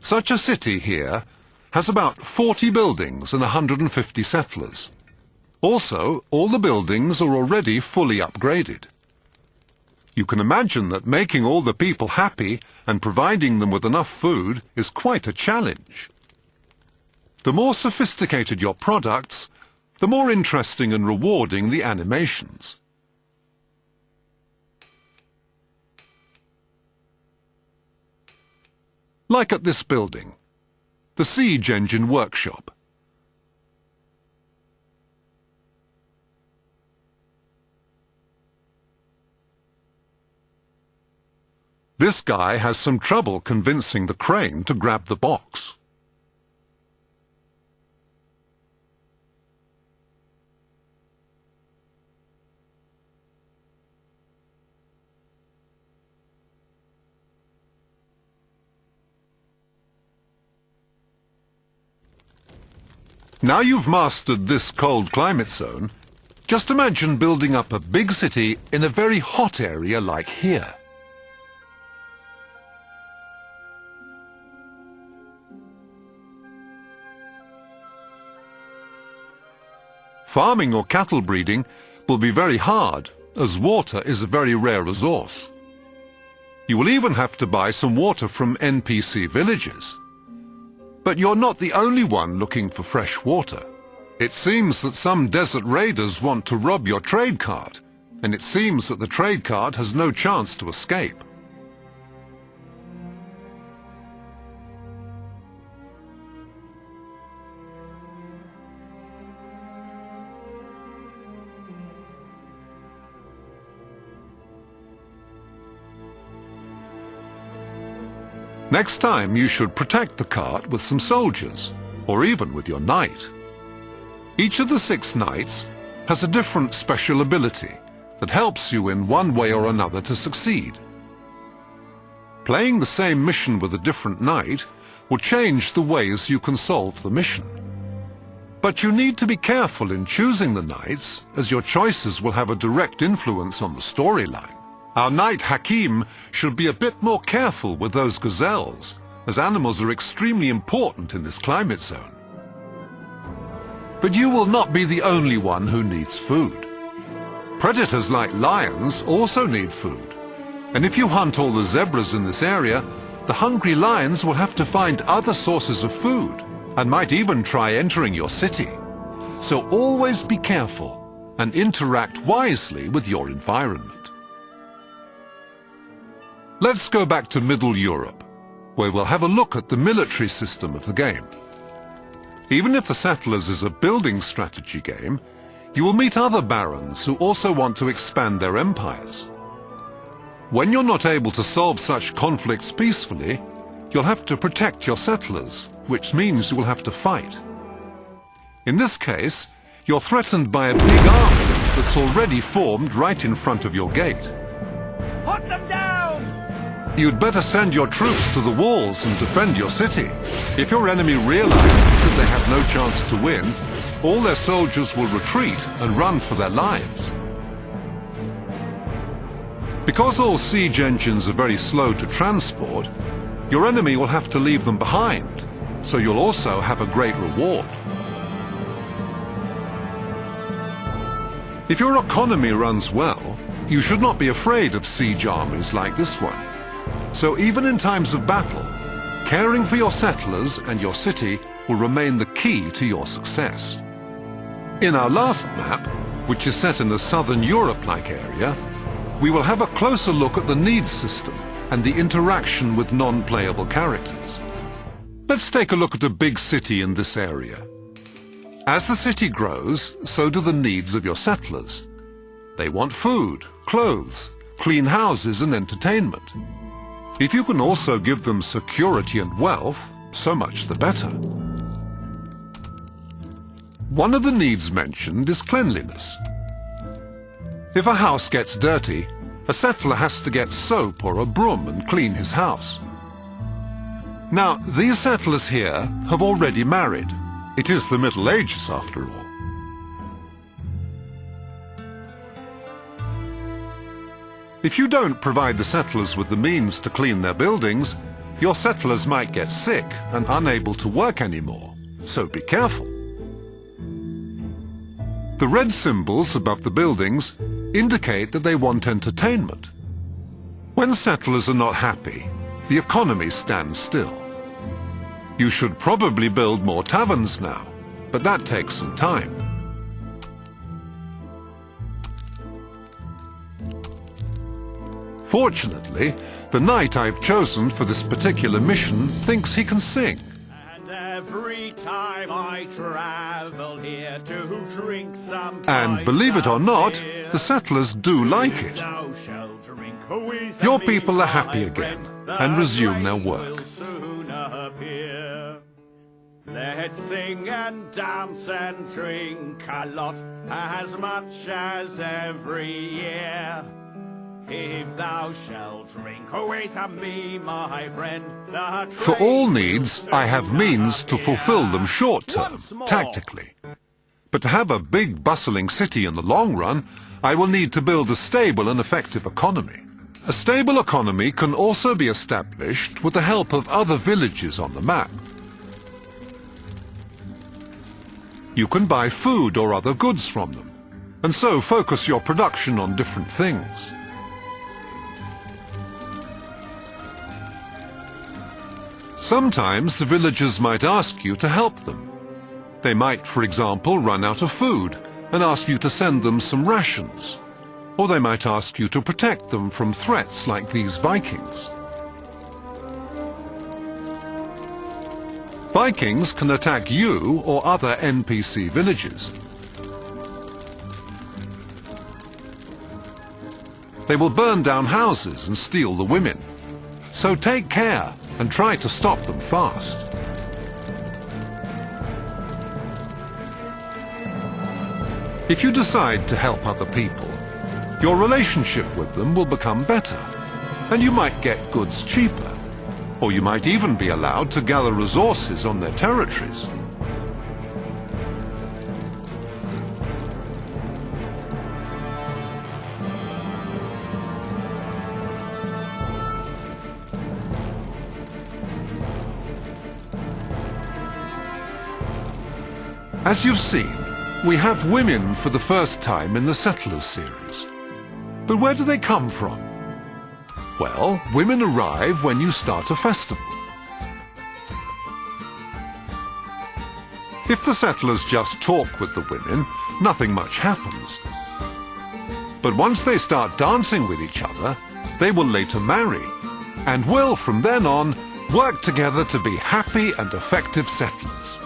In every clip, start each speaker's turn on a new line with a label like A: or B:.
A: Such a city here has about 40 buildings and 150 settlers. Also, all the buildings are already fully upgraded. You can imagine that making all the people happy and providing them with enough food is quite a challenge. The more sophisticated your products, the more interesting and rewarding the animations. Like at this building, the Siege Engine Workshop. This guy has some trouble convincing the crane to grab the box. Now you've mastered this cold climate zone, just imagine building up a big city in a very hot area like here. Farming or cattle breeding will be very hard, as water is a very rare resource. You will even have to buy some water from NPC villages. But you're not the only one looking for fresh water. It seems that some desert raiders want to rob your trade cart, and it seems that the trade cart has no chance to escape. Next time you should protect the cart with some soldiers, or even with your knight. Each of the 6 knights has a different special ability that helps you in one way or another to succeed. Playing the same mission with a different knight will change the ways you can solve the mission. But you need to be careful in choosing the knights, as your choices will have a direct influence on the storyline. Our knight Hakim should be a bit more careful with those gazelles, as animals are extremely important in this climate zone. But you will not be the only one who needs food. Predators like lions also need food. And if you hunt all the zebras in this area, the hungry lions will have to find other sources of food, and might even try entering your city. So always be careful and interact wisely with your environment. Let's go back to Middle Europe, where we'll have a look at the military system of the game. Even if the Settlers is a building strategy game, you will meet other barons who also want to expand their empires. When you're not able to solve such conflicts peacefully, you'll have to protect your settlers, which means you will have to fight. In this case, you're threatened by a big army that's already formed right in front of your gate.
B: Put them down!
A: You'd better send your troops to the walls and defend your city. If your enemy realizes that they have no chance to win, all their soldiers will retreat and run for their lives. Because all siege engines are very slow to transport, your enemy will have to leave them behind, so you'll also have a great reward. If your economy runs well, you should not be afraid of siege armies like this one. So even in times of battle, caring for your settlers and your city will remain the key to your success. In our last map, which is set in the Southern Europe-like area, we will have a closer look at the needs system and the interaction with non-playable characters. Let's take a look at a big city in this area. As the city grows, so do the needs of your settlers. They want food, clothes, clean houses and entertainment. If you can also give them security and wealth, so much the better. One of the needs mentioned is cleanliness. If a house gets dirty, a settler has to get soap or a broom and clean his house. Now, these settlers here have already married. It is the Middle Ages after all. If you don't provide the settlers with the means to clean their buildings, your settlers might get sick and unable to work anymore, so be careful. The red symbols above the buildings indicate that they want entertainment. When settlers are not happy, the economy stands still. You should probably build more taverns now, but that takes some time. Fortunately, the knight I've chosen for this particular mission thinks he can sing.
B: And every time I travel here to drink some
A: And believe it or not, the settlers do like it.
B: thou shalt drink with
A: Your
B: me,
A: people are
B: my
A: happy again
B: friend,
A: and
B: the
A: resume their
B: rain
A: work.
B: will soon appear. Let's sing and dance and drink a lot, as much as every year. If thou shalt drink with me, my friend, the
A: For all needs, I have means to fulfill them short-term, tactically. But to have a big, bustling city in the long run, I will need to build a stable and effective economy. A stable economy can also be established with the help of other villages on the map. You can buy food or other goods from them, and so focus your production on different things. Sometimes the villagers might ask you to help them. They might, for example, run out of food and ask you to send them some rations. Or they might ask you to protect them from threats like these Vikings. Vikings can attack you or other NPC villages. They will burn down houses and steal the women. So take care and try to stop them fast. If you decide to help other people, your relationship with them will become better, and you might get goods cheaper, or you might even be allowed to gather resources on their territories. As you've seen, we have women for the first time in the Settlers series. But where do they come from? Well, women arrive when you start a festival. If the settlers just talk with the women, nothing much happens. But once they start dancing with each other, they will later marry, and will from then on work together to be happy and effective settlers.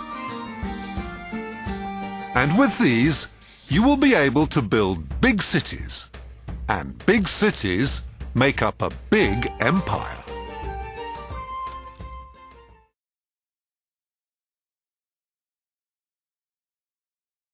A: And with these, you will be able to build big cities. And big cities make up a big empire.